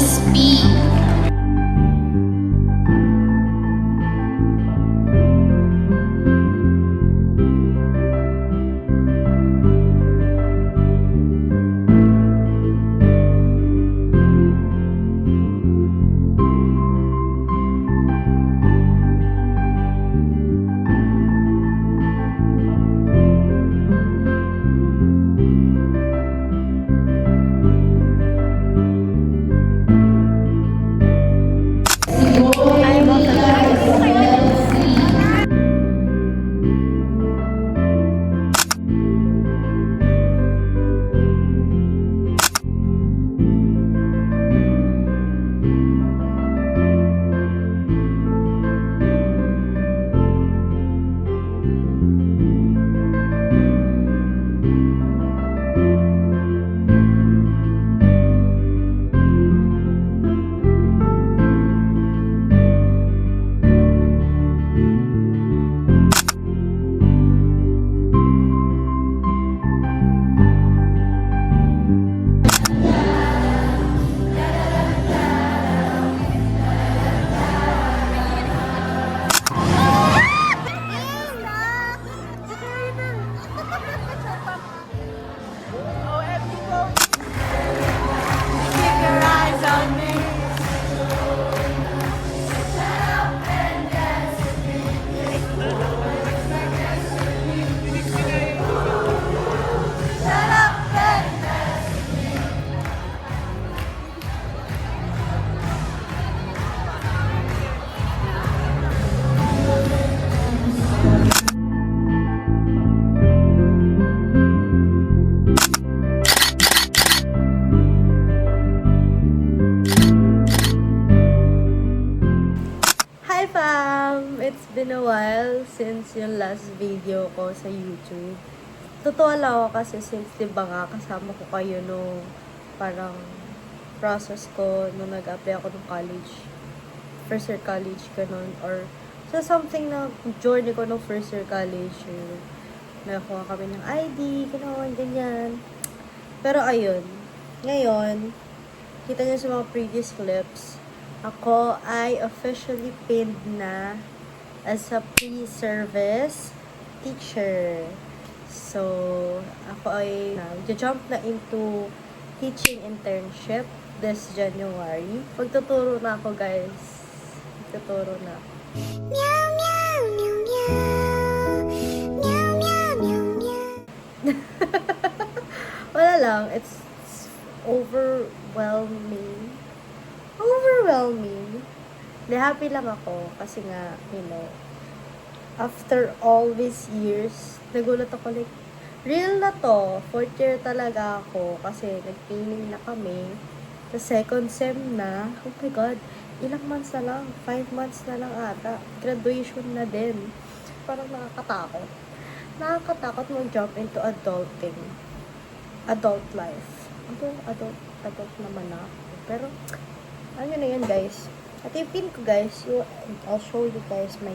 LSP. Hi fam! It's been a while since yung last video ko sa YouTube. Totoo lang ako kasi since diba nga kasama ko kayo nung parang process ko nung nag-apply ako ng college. First year college ko nun. Or so something na journey ko nung first year college. Nakakuha kami ng ID, gano'n, ganyan. Pero ayun, ngayon, kita niyo sa mga previous clips, ako ay officially pinned na as a pre-service teacher. So, ako ay jump na into teaching internship this January. Magtuturo na ako, guys. Magtuturo na. Meow, meow, meow, meow. Meow, meow, meow, meow. Wala lang. It's overwhelming. Happy lang ako kasi nga, after all these years, nagulat ako like, real na to, 4th year talaga ako kasi nag-training na kami. Sa second sem na, oh my god, ilang months na lang, 5 months na lang ata, graduation na din. Parang nakakatakot. Nakakatakot mag-jump into adulting. Adult life. Adult naman na ako. Pero, ano na yan guys. At yung pin ko guys, I'll show you guys my,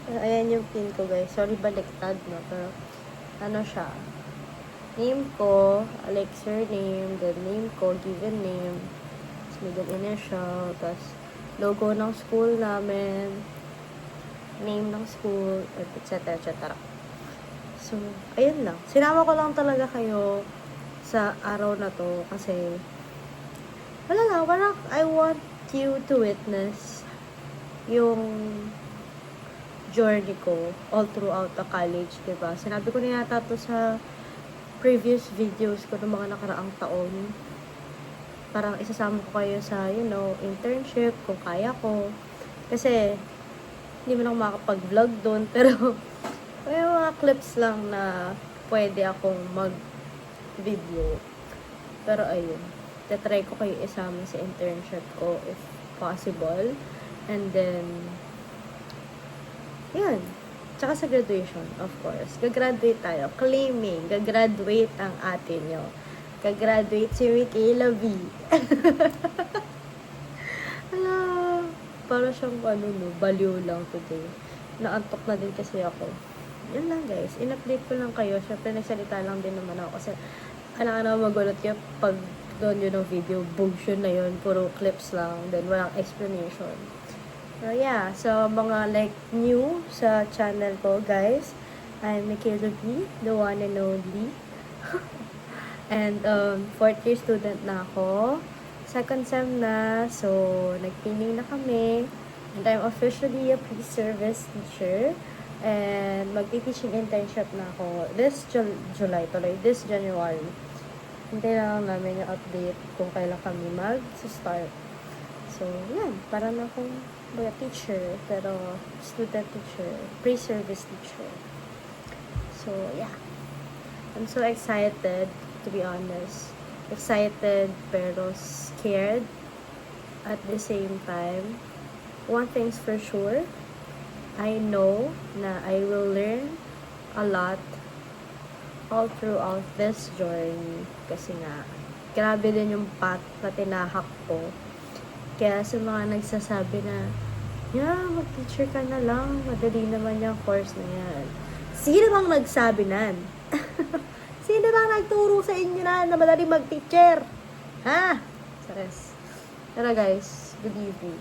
ayan yung pin ko guys. Sorry baliktad no, pero ano siya. Name ko, like surname, then name ko, given name, middle initial, tapos logo ng school namin, name ng school, etc. etc. So, ayun lang. Sinama ko lang talaga kayo sa araw na to kasi wala lang, parang I want you to witness yung journey ko all throughout the college, diba? Sinabi ko na yata to sa previous videos ko ng mga nakaraang taon. Parang isasama ko kayo sa, internship, kung kaya ko. Kasi, hindi man ako makapag-vlog doon, pero may mga clips lang na pwede akong mag-video. Pero ayun, tatry ko kayo isama sa internship ko if possible. And then, yun. Tsaka sa graduation, of course. Gagraduate tayo. Claiming, gagraduate ang ate nyo. Gagraduate si Michaela V. Ala, para siyang baliw lang today. Naantok na din kasi ako. Yun lang guys, in-update ko lang kayo. Syempre nagsalita lang din naman ako kasi kailangan naman magulat kayo pag doon yun ang video. Bullshit na yun. Puro clips lang. Then, walang explanation. So, yeah. So, mga like new sa channel ko, guys. I'm Michaela B, the one and only. And, fourth year student na ako. Second sem na. So, nagpiling na kami. And I'm officially a pre-service teacher. And magti-teaching internship na ako this July tuloy, this January. Hintay na lang namin yung update kung kailan kami mag-start. So, yan. Para na akong teacher, pero student teacher, pre-service teacher. So, yeah. I'm so excited, to be honest. Excited, pero scared at the same time. One thing's for sure, I know na I will learn a lot all throughout this journey. Kasi nga, grabe din yung path na tinahak ko. Kaya sa mga nagsasabi na, yeah, mag-teacher ka na lang. Madali naman yung course na yan. Sino bang nagsabi nan? Sino bang nagturo sa inyo na madali mag-teacher? Ha? Sares. Pero guys, believe me,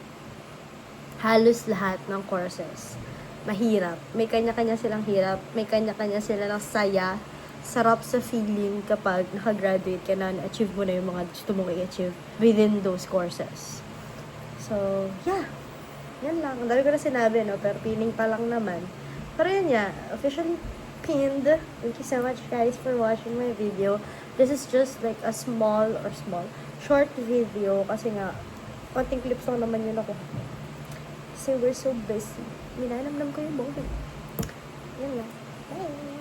halos lahat ng courses mahirap. May kanya-kanya silang hirap. May kanya-kanya silang saya. Sarap sa feeling kapag nakagraduate ka na, na-achieve mo na yung mga gusto mong i-achieve within those courses. So, yeah. Yan lang. Ang dami ko na sinabi, no? Pero feeling pa lang naman. Pero yun nga, officially pinned. Thank you so much, guys, for watching my video. This is just like a short video. Kasi nga, konting clips lang naman yun ako. Kasi we're so busy. Minanamnam ko yung body. Yan lang. Bye!